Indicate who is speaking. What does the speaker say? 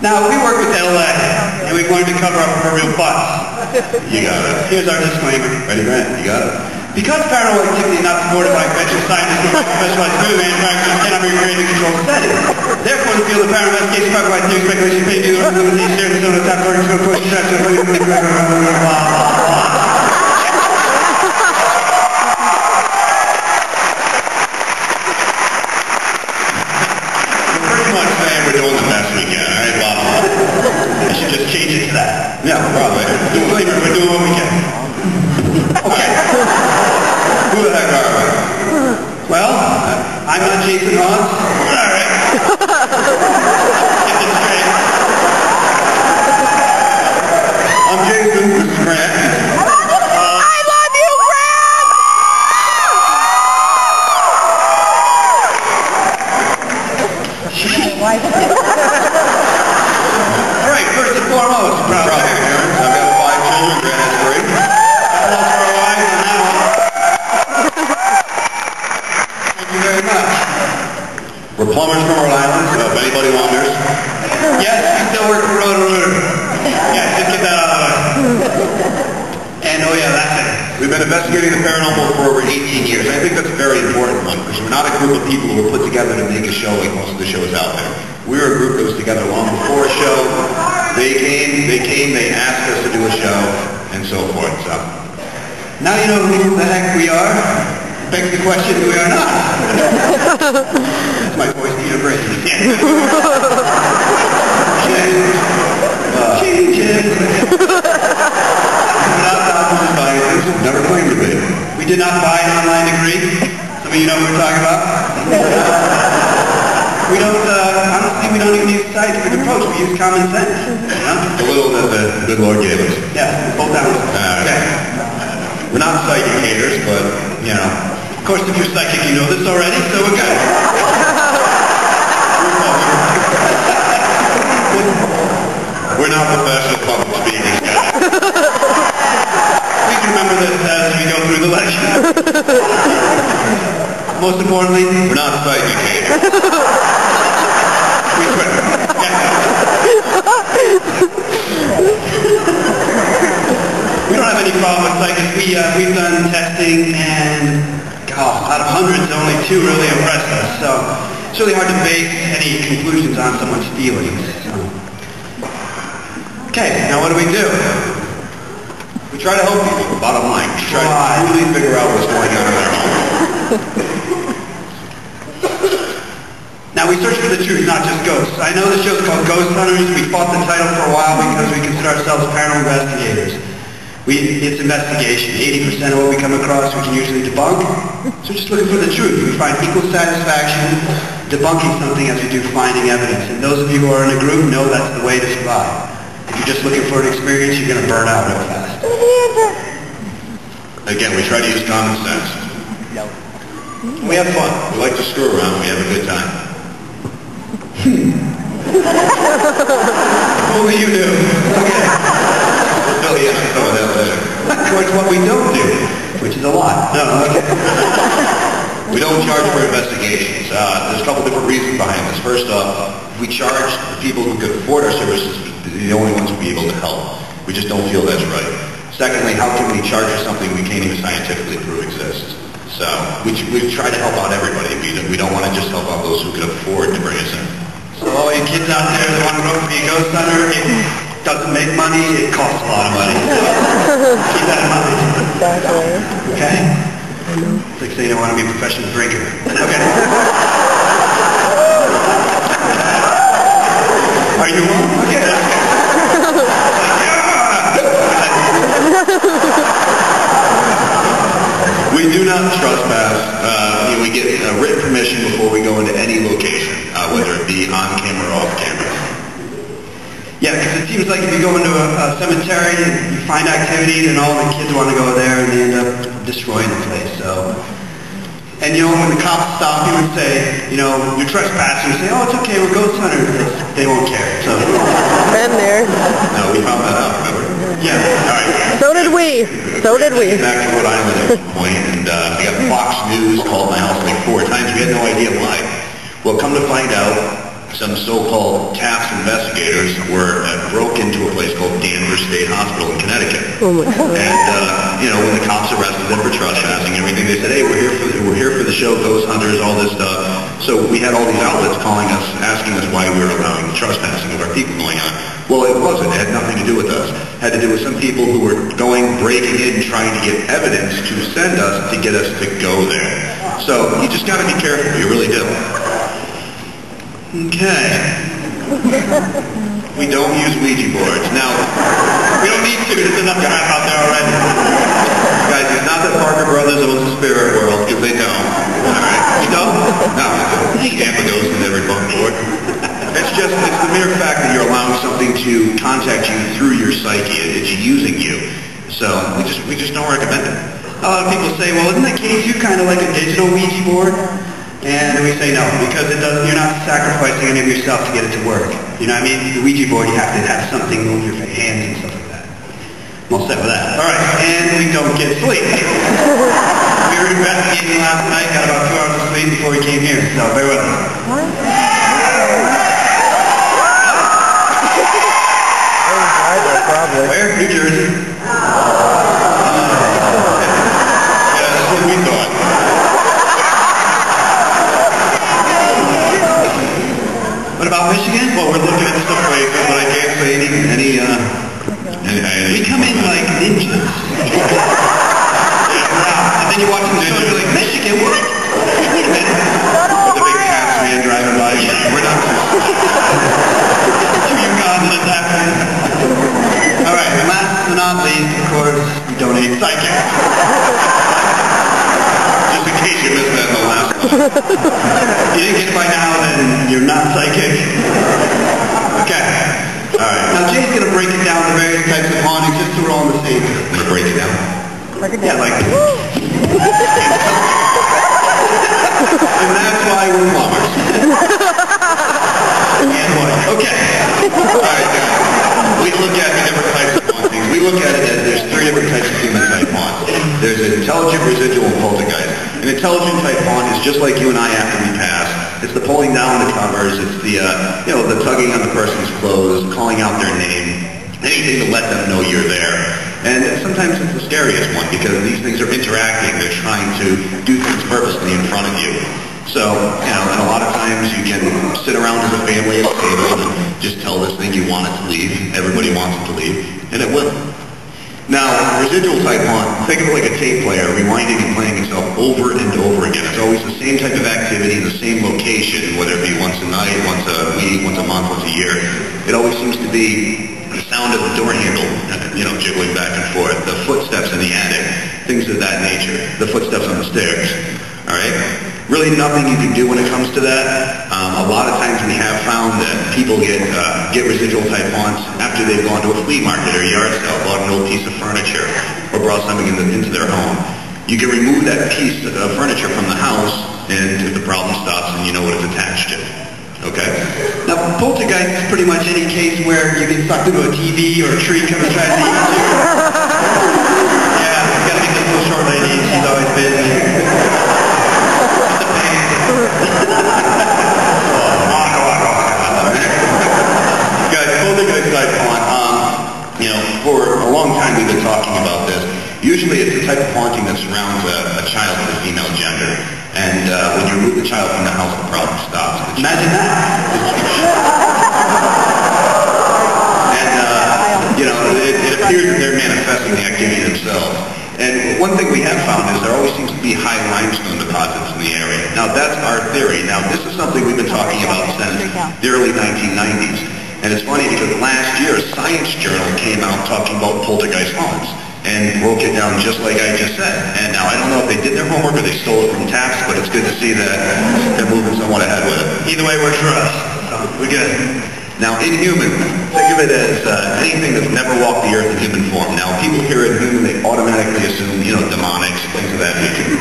Speaker 1: Now, we work with LA, and we've learned to cover up proverbial butts.
Speaker 2: You got it.
Speaker 1: Here's our disclaimer.
Speaker 2: Ready, Grant? You got it.
Speaker 1: Because paranormal activity is not supported by conventional scientists nor by specialized movie manufacturers cannot be recreated in controlled settings. Therefore, the field of paranormal investigation, private by theory, speculation, fake news, or limits, shared in zone of top targets, scope, push, blah, blah, blah.
Speaker 2: We're doing the best we can, all right, blah, blah.
Speaker 1: I should just change it to that.
Speaker 2: Yeah, probably.
Speaker 1: Disclaimer, we're doing what we can.
Speaker 2: Okay. Who the heck are we?
Speaker 1: Well, I'm not Jason Hawes. All right. Get this straight.
Speaker 2: I'm Jason. This is Grant.
Speaker 3: I love you, Grant!
Speaker 1: All right, first and foremost, proud parents.
Speaker 2: I've got 5 children. Grant has 3.
Speaker 1: That's our wives on that one. Thank you very much.
Speaker 2: We're plumbers from Rhode Island, so if anybody wonders.
Speaker 1: Yes, we still work for Roto-Rooter. Yeah, just get that out of the way. And oh yeah, that's it.
Speaker 2: We've been investigating the paranormal for over 18 years. I think that's a very important one because we're not a group of people who were put together to make a show like most of the shows out there. We were a group that was together long before a show. They came, they asked us to do a show, and so forth. So
Speaker 1: Now you know who the heck we are. Begs the question, who we are not.
Speaker 2: that's my voice, Peter Brady.
Speaker 1: Change it.
Speaker 2: Never claimed to be.
Speaker 1: We did not buy an online degree. Some of you know what we're talking about. We don't, honestly, we don't even use scientific approach. We use common sense. You know?
Speaker 2: The little that the good Lord gave us.
Speaker 1: Yeah, both down. Okay.
Speaker 2: We're not psychic haters, but, you know.
Speaker 1: Of course, if you're psychic, you know this already, so we're good.
Speaker 2: We're not professional public speakers, guys.
Speaker 1: Please remember this as we go through the lecture. Most importantly,
Speaker 2: We're not psychic haters.
Speaker 1: we swear. We don't have any problem with psychics. We've done testing and, out of hundreds, only 2 really impressed us. So it's really hard to base any conclusions on someone's feelings. Okay, now what do?
Speaker 2: We try to help people, bottom line. We try to really figure out what's going on in their home.
Speaker 1: Now we search for the truth, not just ghosts. I know the show's called Ghost Hunters. We fought the title for a while because we consider ourselves paranormal investigators. It's investigation. 80% of what we come across we can usually debunk. So we're just looking for the truth. We find equal satisfaction debunking something as we do finding evidence. And those of you who are in a group know that's the way to survive. If you're just looking for an experience, you're going to burn out real fast.
Speaker 2: Again, we try to use common sense. We have fun. We like to screw around. We have a good time.
Speaker 1: Only you do. Okay.
Speaker 2: We'll fill you in on some of that later.
Speaker 1: Towards what we don't do, which is a lot. No, okay.
Speaker 2: We don't charge for investigations. There's a couple different reasons behind this. First off, if we charge the people who could afford our services, the only ones who will be able to help. We just don't feel that's right. Secondly, how can we charge for something we can't even scientifically prove exists? So we try to help out everybody. We don't want to just help out those who can afford to bring us in.
Speaker 1: So all you kids out there that want to go be a ghost hunter, it doesn't make money, it costs a lot of money. So keep that in mind. Okay? It's like saying I want to be a professional drinker. Okay. Are you one? Okay.
Speaker 2: We do not trespass. We get written permission before we go into any location, whether it be on camera or off camera.
Speaker 1: Yeah, because it seems like if you go into a cemetery and you find activity, then all the kids want to go there and they end up destroying the place. So, and you know, when the cops stop you and say, you know, you're trespassing, you say, oh, it's okay, we're ghost hunters. They won't care. So.
Speaker 3: Been there.
Speaker 2: No, we found that out, remember?
Speaker 1: Yeah. All right.
Speaker 3: So did we. So did we.
Speaker 2: Back to Rhode Island at one point, and we got Fox News called my house like 4 times. We had no idea why. Well, come to find out, some so-called TAPS investigators broke into a place called Danvers State Hospital in Connecticut.
Speaker 3: Oh my God.
Speaker 2: And, when the cops arrested them for trespassing and everything, they said, hey, we're here for the show Ghost Hunters, all this stuff. So we had all these outlets calling us, asking us why we were allowing the trespassing of our people going on. Well, it wasn't. It had nothing to do with us. It had to do with some people who were breaking in, trying to get evidence to send us to get us to go there. So you just got to be careful. You really do.
Speaker 1: Okay.
Speaker 2: We don't use Ouija boards. Now,
Speaker 1: We don't need to. There's enough crap out there already.
Speaker 2: guys, it's not that Parker Brothers owns the spirit world, because they don't. All right?
Speaker 1: You don't?
Speaker 2: No, Tampa goes in every bunk board. It's the mere fact that you're allowing something to contact you through your psyche. It's using you. So we just don't recommend it.
Speaker 1: A lot of people say, well, isn't that K2 kind of like a digital Ouija board? And we say no, because you're not sacrificing any of yourself to get it to work. You know what I mean? The Ouija board, you have to have something move your hands and stuff like that. I'm all set with that. All right, and we don't get sleep. We were investigating last night, got about 2 hours of sleep before we came here, so bear with us.
Speaker 3: Probably.
Speaker 1: Where? New Jersey.
Speaker 2: Yeah, that's what we thought.
Speaker 1: What about Michigan?
Speaker 2: Well, we're looking at stuff right now, but I can't say any
Speaker 1: We come in like ninjas. And then you watch the show and you're like, Michigan, what? Wait a minute.
Speaker 2: with the big hats man driving by. We're not.
Speaker 1: Two Ugandans happening. All right, and last but not least, of course, we donate psychics.
Speaker 2: Just in case you missed that in the last one.
Speaker 1: If you didn't get it by now, then you're not psychic. Okay.
Speaker 2: All right.
Speaker 1: Now Jay's going to break it down the various types of hauntings just so we're all on the same page.
Speaker 2: I'm going to break it down.
Speaker 1: Yeah, like this. And that's why we're plumbers. And what? Okay.
Speaker 2: All right, guys. We look at the different types of hauntings. We look at it as there's 3 different types of human type haunt. There's an intelligent, residual, and poltergeist. An intelligent type haunt is just like you and I after we pass. It's the pulling down the covers. It's the the tugging on the person's clothes, calling out their name, anything to let them know you're there. And sometimes it's the scariest one because these things are interacting. They're trying to do things purposely in front of you. So, and a lot of times you can sit around as a family at a table and just tell this thing you want it to leave. Everybody wants it to leave, and it will. Now, residual type haunt, think of it like a tape player, rewinding and playing itself over and over again. It's always the same type of activity in the same location, whether it be once a night, once a week, once a month, once a year. It always seems to be the sound of the door handle, jiggling back and forth, the footsteps in the attic, things of that nature, the footsteps on the stairs. All right? Really nothing you can do when it comes to that. A lot of times we have found that people get residual type haunts after they've gone to a flea market or yard sale, bought an old piece of furniture, or brought something into their home. You can remove that piece of furniture from the house, and if the problem stops, then you know what it's attached to. Okay?
Speaker 1: Now, poltergeist is pretty much any case where you get sucked into a TV or a tree comes and tries to eat you. Yeah, you gotta get this little short lady. She's always busy.
Speaker 2: Guys, poltergeist type haunt, for a long time we've been talking about this. Usually it's the type of haunting that surrounds a child of the female gender. And when you remove the child from the house, the problem stops.
Speaker 1: Imagine that.
Speaker 2: And, it appears that they're manifesting the activity themselves. And one thing we have found is there always seems to be high limestone deposits in the area. Now, that's our theory. Now, this is something we've been talking about since the early 1990s. And it's funny because last year, a science journal came out talking about poltergeist haunts and broke it down just like I just said. And now, I don't know if they did their homework or they stole it from TAPS, but it's good to see that they're moving somewhat ahead with it.
Speaker 1: Either way works for us. So, we're good.
Speaker 2: Now, inhuman, think of it as anything that's never walked the earth in human form. Now, people hear inhuman, they automatically assume, demonics, things of that nature.